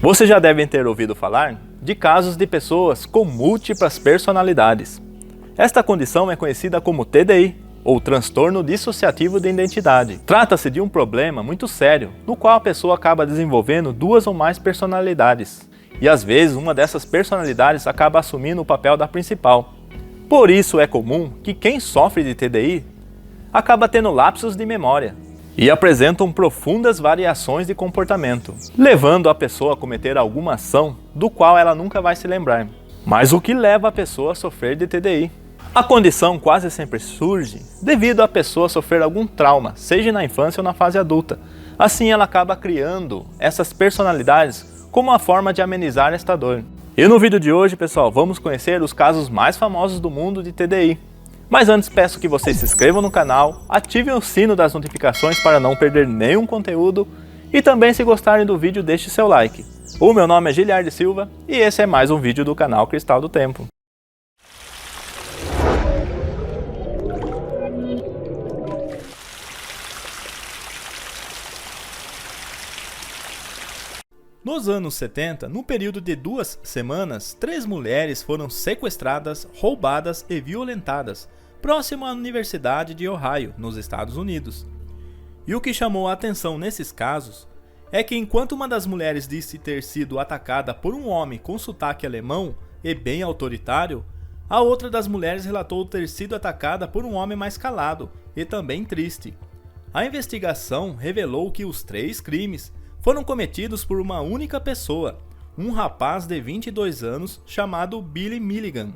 Você já deve ter ouvido falar de casos de pessoas com múltiplas personalidades. Esta condição é conhecida como TDI, ou transtorno dissociativo de identidade. Trata-se de um problema muito sério, no qual a pessoa acaba desenvolvendo duas ou mais personalidades, e às vezes uma dessas personalidades acaba assumindo o papel da principal. Por isso é comum que quem sofre de TDI acaba tendo lapsos de memória e apresentam profundas variações de comportamento, levando a pessoa a cometer alguma ação do qual ela nunca vai se lembrar. Mas o que leva a pessoa a sofrer de TDI? A condição quase sempre surge devido a pessoa sofrer algum trauma, seja na infância ou na fase adulta. Assim ela acaba criando essas personalidades como uma forma de amenizar esta dor. E no vídeo de hoje, pessoal, vamos conhecer os casos mais famosos do mundo de TDI. Mas antes peço que vocês se inscrevam no canal, ativem o sino das notificações para não perder nenhum conteúdo e também, se gostarem do vídeo, deixe seu like. O meu nome é Giliardi Silva e esse é mais um vídeo do canal Cristal do Tempo. Nos anos 70, no período de 2 semanas, 3 mulheres foram sequestradas, roubadas e violentadas, próximo à Universidade de Ohio, nos Estados Unidos. E o que chamou a atenção nesses casos é que, enquanto uma das mulheres disse ter sido atacada por um homem com sotaque alemão e bem autoritário, a outra das mulheres relatou ter sido atacada por um homem mais calado e também triste. A investigação revelou que os 3 crimes foram cometidos por uma única pessoa, um rapaz de 22 anos chamado Billy Milligan.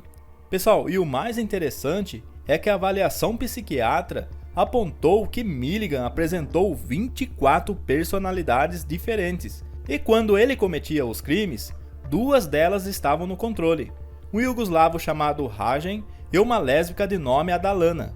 Pessoal, e o mais interessante é que a avaliação psiquiatra apontou que Milligan apresentou 24 personalidades diferentes, e quando ele cometia os crimes, 2 delas estavam no controle, um iugoslavo chamado Rajen e uma lésbica de nome Adalana.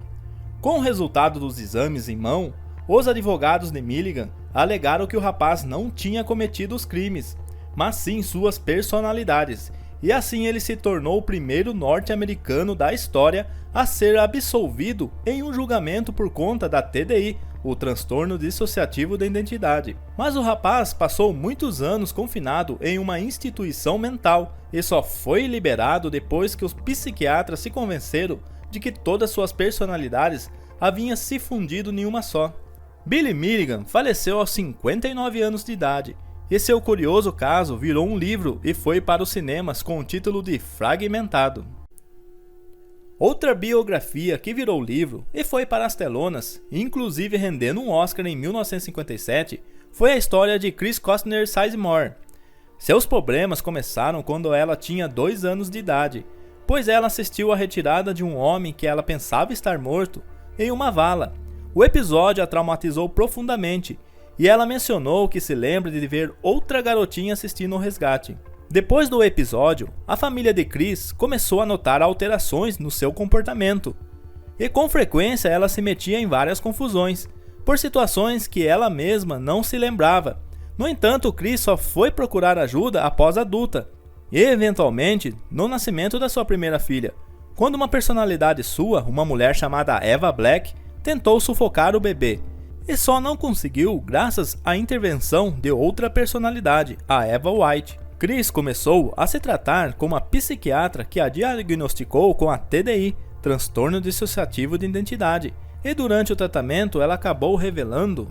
Com o resultado dos exames em mão, os advogados de Milligan alegaram que o rapaz não tinha cometido os crimes, mas sim suas personalidades, e assim ele se tornou o primeiro norte-americano da história a ser absolvido em um julgamento por conta da TDI, o transtorno dissociativo de identidade. Mas o rapaz passou muitos anos confinado em uma instituição mental e só foi liberado depois que os psiquiatras se convenceram de que todas suas personalidades haviam se fundido em uma só. Billy Milligan faleceu aos 59 anos de idade, e seu curioso caso virou um livro e foi para os cinemas com o título de Fragmentado. Outra biografia que virou livro e foi para as telonas, inclusive rendendo um Oscar em 1957, foi a história de Chris Costner Sizemore. Seus problemas começaram quando ela tinha 2 anos de idade, pois ela assistiu à retirada de um homem que ela pensava estar morto em uma vala. O episódio a traumatizou profundamente e ela mencionou que se lembra de ver outra garotinha assistindo ao resgate. Depois do episódio, a família de Chris começou a notar alterações no seu comportamento e com frequência ela se metia em várias confusões, por situações que ela mesma não se lembrava. No entanto, Chris só foi procurar ajuda após adulta e eventualmente no nascimento da sua primeira filha, quando uma personalidade sua, uma mulher chamada Eva Black, tentou sufocar o bebê, e só não conseguiu graças à intervenção de outra personalidade, a Eva White. Chris começou a se tratar com uma psiquiatra que a diagnosticou com a TDI, transtorno dissociativo de identidade, e durante o tratamento ela acabou revelando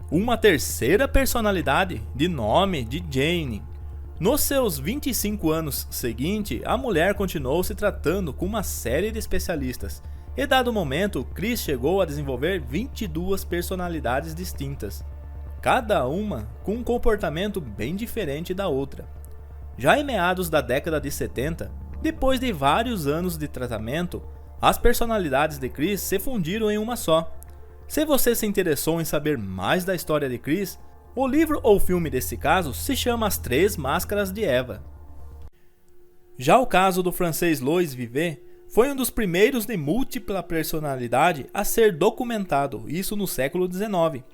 uma terceira personalidade de nome de Jane. Nos seus 25 anos seguintes, a mulher continuou se tratando com uma série de especialistas, e dado o momento, Chris chegou a desenvolver 22 personalidades distintas, cada uma com um comportamento bem diferente da outra. Já em meados da década de 70, depois de vários anos de tratamento, as personalidades de Chris se fundiram em uma só. Se você se interessou em saber mais da história de Chris, o livro ou filme desse caso se chama As 3 Máscaras de Eva. Já o caso do francês Louis Vivet foi um dos primeiros de múltipla personalidade a ser documentado, isso no século XIX.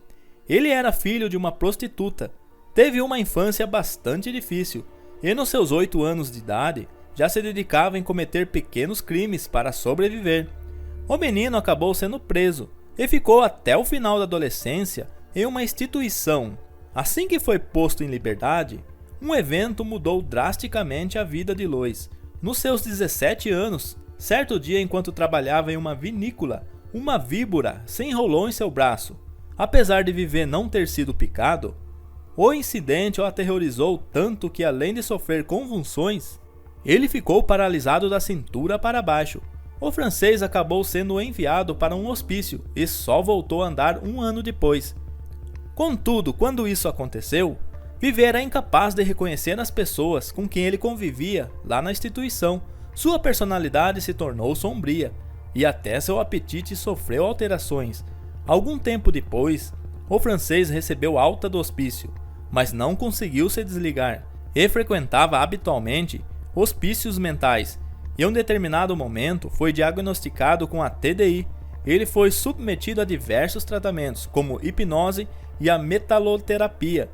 Ele era filho de uma prostituta, teve uma infância bastante difícil e nos seus 8 anos de idade já se dedicava em cometer pequenos crimes para sobreviver. O menino acabou sendo preso e ficou até o final da adolescência em uma instituição. Assim que foi posto em liberdade, Um evento mudou drasticamente a vida de Lois. Nos seus 17 anos, certo dia enquanto trabalhava em uma vinícola, uma víbora se enrolou em seu braço. Apesar de Vivet não ter sido picado, o incidente o aterrorizou tanto que, além de sofrer convulsões, ele ficou paralisado da cintura para baixo. O francês acabou sendo enviado para um hospício e só voltou a andar um ano depois. Contudo, quando isso aconteceu, Vivet era incapaz de reconhecer as pessoas com quem ele convivia lá na instituição. Sua personalidade se tornou sombria e até seu apetite sofreu alterações. Algum tempo depois, o francês recebeu alta do hospício, mas não conseguiu se desligar e frequentava habitualmente hospícios mentais. Em um determinado momento foi diagnosticado com a TDI. Ele foi submetido a diversos tratamentos, como hipnose e a metaloterapia,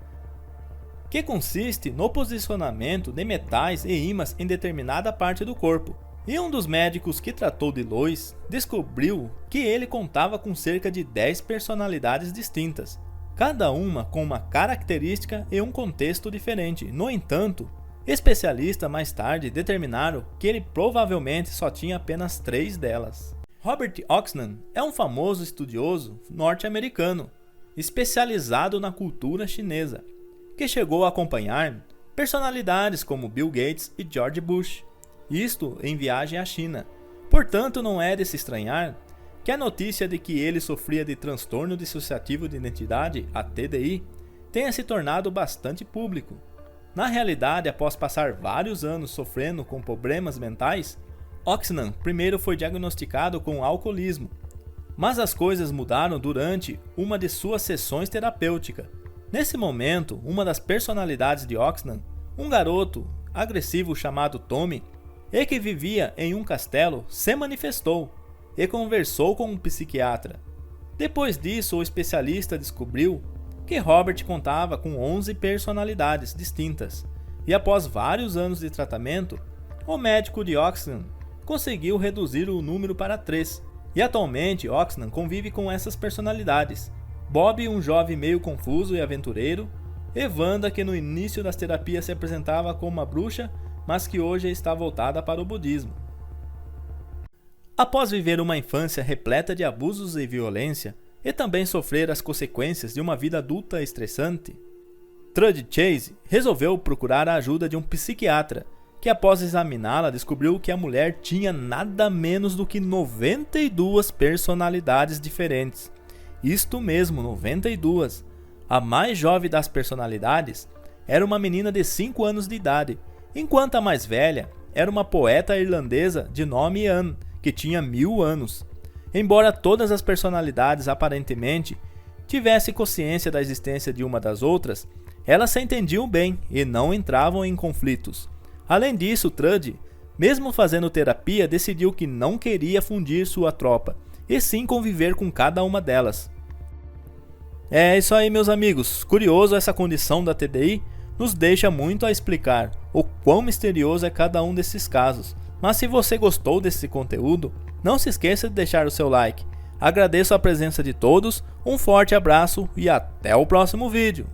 que consiste no posicionamento de metais e ímãs em determinada parte do corpo. E um dos médicos que tratou de Lois descobriu que ele contava com cerca de 10 personalidades distintas, cada uma com uma característica e um contexto diferente. No entanto, especialistas mais tarde determinaram que ele provavelmente só tinha apenas 3 delas. Robert Oxnam é um famoso estudioso norte-americano, especializado na cultura chinesa, que chegou a acompanhar personalidades como Bill Gates e George Bush, isto em viagem à China. Portanto, não é de se estranhar que a notícia de que ele sofria de transtorno dissociativo de identidade, a TDI, tenha se tornado bastante público. Na realidade, após passar vários anos sofrendo com problemas mentais, Oxnam primeiro foi diagnosticado com alcoolismo, mas as coisas mudaram durante uma de suas sessões terapêuticas. Nesse momento, uma das personalidades de Oxnam, um garoto agressivo chamado Tommy, e que vivia em um castelo, se manifestou e conversou com um psiquiatra. Depois disso, o especialista descobriu que Robert contava com 11 personalidades distintas, e após vários anos de tratamento, o médico de Oxnam conseguiu reduzir o número para 3, e atualmente Oxnam convive com essas personalidades. Bob, um jovem meio confuso e aventureiro, e Wanda, que no início das terapias se apresentava como uma bruxa, mas que hoje está voltada para o budismo. Após viver uma infância repleta de abusos e violência, e também sofrer as consequências de uma vida adulta estressante, Trudy Chase resolveu procurar a ajuda de um psiquiatra, que após examiná-la descobriu que a mulher tinha nada menos do que 92 personalidades diferentes. Isto mesmo, 92. A mais jovem das personalidades era uma menina de 5 anos de idade, enquanto a mais velha era uma poeta irlandesa de nome Anne, que tinha 1000 anos. Embora todas as personalidades aparentemente tivessem consciência da existência de uma das outras, elas se entendiam bem e não entravam em conflitos. Além disso, Trudy, mesmo fazendo terapia, decidiu que não queria fundir sua tropa, e sim conviver com cada uma delas. É isso aí, meus amigos. Curioso, essa condição da TDI nos deixa muito a explicar o quão misterioso é cada um desses casos. Mas se você gostou desse conteúdo, não se esqueça de deixar o seu like. Agradeço a presença de todos, um forte abraço e até o próximo vídeo.